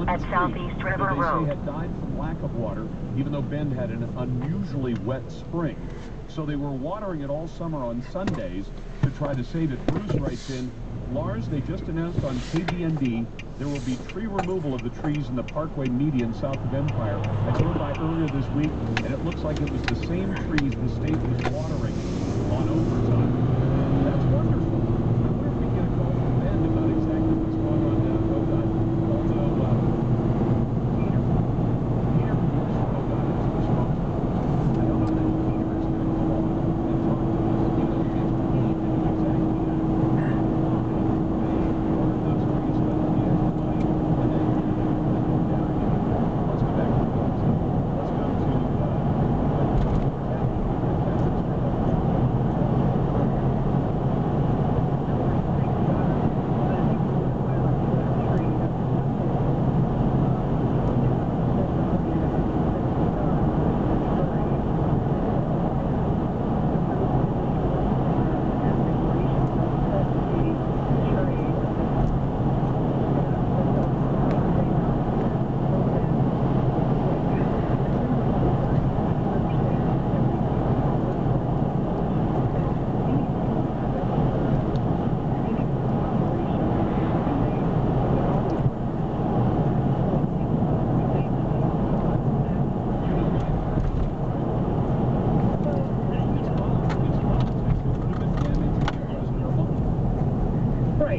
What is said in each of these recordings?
at Southeast River Road. They say had died from lack of water, even though Bend had an unusually wet spring. So they were watering it all summer on Sundays to try to save it. Bruce writes in, Lars, they just announced on KBND there will be tree removal of the trees in the Parkway median south of Empire. I drove by earlier this week, and it looks like it was the same trees the state was watering on overtime. That's wonderful. I wonder if we can get a call from Bend about exactly what's going on down at ODOT. Although, Peter from ODOT is the spokesman. I don't know that Peter is going to call and talk to us, even though he gets paid to do exactly that.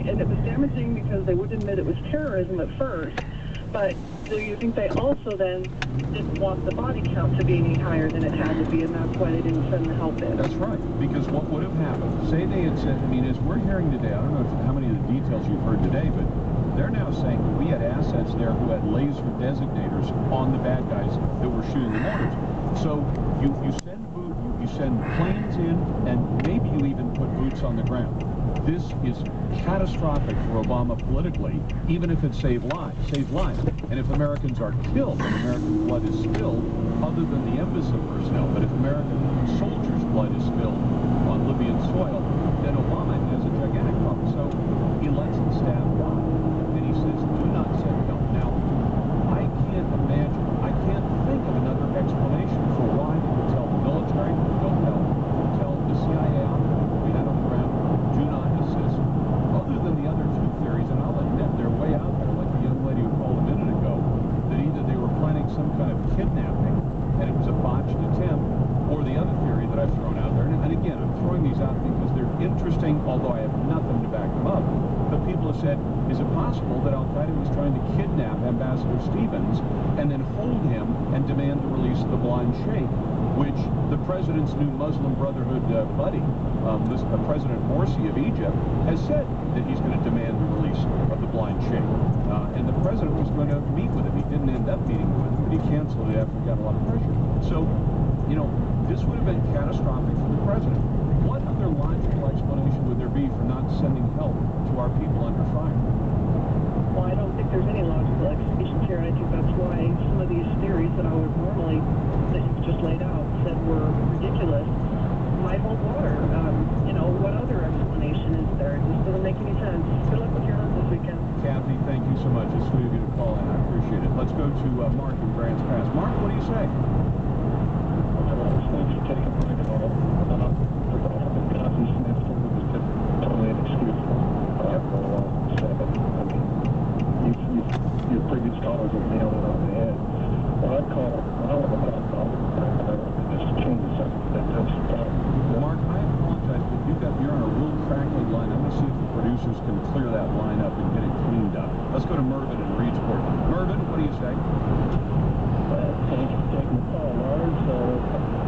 And it was damaging because they wouldn't admit it was terrorism at first, but do you think they also then didn't want the body count to be any higher than it had to be, and that's why they didn't send the help in? That's right, because what would have happened, say they had said, I mean, as we're hearing today, I don't know how many of the details you've heard today, but they're now saying that we had assets there who had laser designators on the bad guys that were shooting the mortars. So you send planes in, and maybe you even put boots on the ground. This is catastrophic for Obama politically, even if it saves lives. And if Americans are killed and American blood is spilled, other than the embassy personnel, but if American soldiers' blood is spilled on Libyan soil, then Obama has a gigantic problem. So he lets the staff die, and he says, do not send help. Now, I can't think of another explanation for why they would tell the military, don't help, tell the CIA we had on the ground, do not assist. Other than the other two theories, and I'll admit they're way out there, like the young lady who called a minute ago, that either they were planning some kind of kidnapping and it was a botched attempt, or the other theory that I've thrown out there. And again, I'm throwing these out because they're interesting, although I have nothing to back them up. But people have said, is it possible that Al-Qaeda was trying to kidnap Ambassador Stevens and then hold him and demand the release of the blind sheikh, which the president's new Muslim Brotherhood buddy, President Morsi of Egypt, has said that he's going to demand the release of the blind sheikh. And the president was going to meet with him. He didn't end up meeting with him, but he canceled it after he got a lot of pressure. So, you know, this would have been catastrophic for the president. What other logical explanation would there be for not sending help to our people under fire? Well, I don't think there's any logical explanations here. I think that's why some of these theories that I would normally, that you just laid out, said were ridiculous, might hold water. You know, what other explanation is there? It just doesn't make any sense. Good luck with your hunt this weekend. Kathy, thank you so much. It's sweet of you to call in. I appreciate it. Let's go to Mark in Grants Pass. Mark, what do you say? Thanks for taking my call. Kathy Smith was just totally inexcusable. Your previous callers have nailed it on the head. When I call, just change the subject. Mark, I apologize, but you're on a real crackly line. I'm going to see if the producers can clear that line up and get it cleaned up. Let's go to Mervyn in Reedsport. Mervyn, what do you say? Thanks for taking the call, Lars.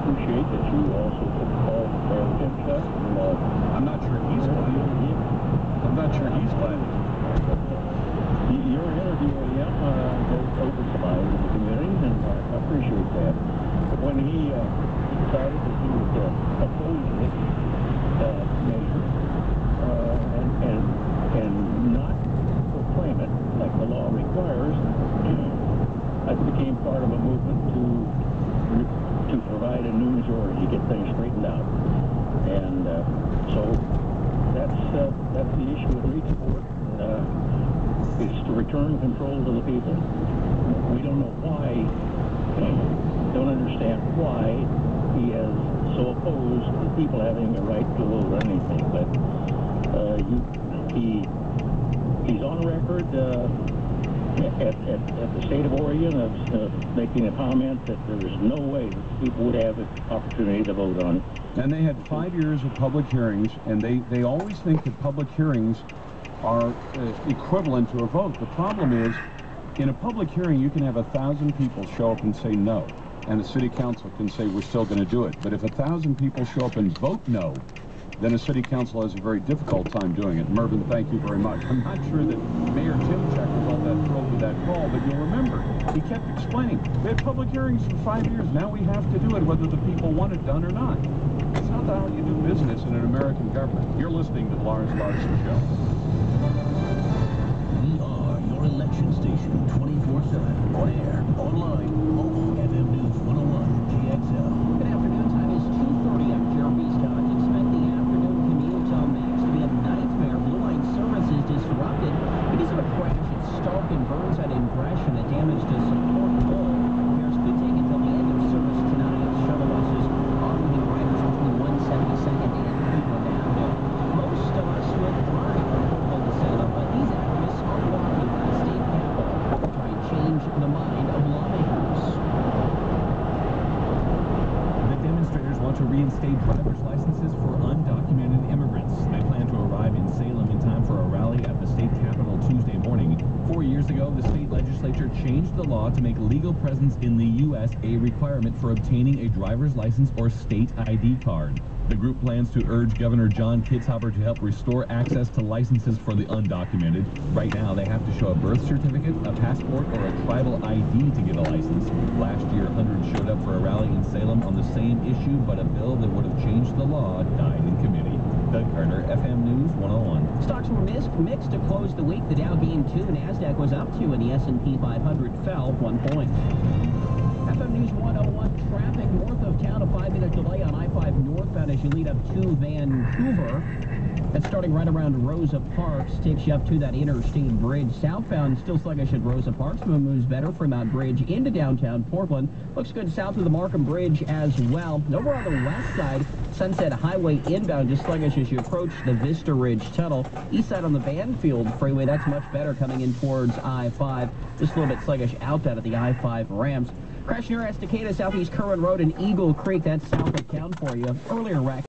Appreciate that you also took the call for Tim Chuck. I'm not sure he's glad. I'm not sure he's glad. You're interviewing him over somebody in the community, and I appreciate that. But when he decided that he would oppose this measure and not proclaim it like the law requires, I became part of a movement to provide a news order to get things straightened out. And so that's the issue with Reedsport. It's to return control to the people. We don't know why, don't understand why he is so opposed to people having a right to vote on anything. But he's on record at the state of Oregon of making a comment that there is no way that people would have the opportunity to vote on it. And they had 5 years of public hearings, and they always think that public hearings are equivalent to a vote. The problem is, in a public hearing, you can have 1,000 people show up and say no, and the city council can say we're still going to do it. But if 1,000 people show up and vote no, then a city council has a very difficult time doing it. Mervyn, thank you very much. I'm not sure that Mayor Timchak was all that thrilled with that call, but you'll remember, he kept explaining, we had public hearings for 5 years, now we have to do it whether the people want it done or not. It's not how you do business in an American government. You're listening to the Lawrence Larson Show. We are your election station 24/7, on air, online, mobile, FM News 101, GXL. Good afternoon, time is 2:30. I'm Jeremy Scott. Expect the afternoon commute on Max to be a nightmare. Blue Line service is disrupted because of a crash at Stark and Burnside in Gresham that damaged a support pole. Repairs could take until the end of service tonight. Shuttle buses are moving riders between 172nd and Cleveland Avenue. Most of us will drive from Portland to Salem, but these activists are walking to the state capitol to try and change the mind of lawmakers. The demonstrators want to reinstate driver's licenses for undocumented immigrants. They plan to arrive in Salem in time for a rally at the state capitol Tuesday morning. 4 years ago, the state legislature changed the law to make legal presence in the U.S. a requirement for obtaining a driver's license or state ID card. The group plans to urge Governor John Kitzhaber to help restore access to licenses for the undocumented. Right now, they have to show a birth certificate, a passport, or a tribal ID to get a license. Last year, hundreds showed up for a rally in Salem on the same issue, but a bill that would have changed the law died in committee. Doug Carter, FM News 101. Stocks were mixed to close the week. The Dow gained 2, NASDAQ was up 2, and the S&P 500 fell 1 point. FM News 101, traffic north of town, a 5-minute delay on I-5 northbound as you lead up to Vancouver. That's starting right around Rosa Parks, takes you up to that interstate bridge. Southbound, still sluggish at Rosa Parks, but moves better from that bridge into downtown Portland. Looks good south of the Markham Bridge as well. Over on the west side, Sunset Highway inbound, just sluggish as you approach the Vista Ridge Tunnel. East side on the Banfield Freeway, that's much better coming in towards I-5. Just a little bit sluggish outbound at the I-5 ramps. Crash near Estacada, Southeast Curran Road and Eagle Creek, that's south of town for you. Earlier wreck.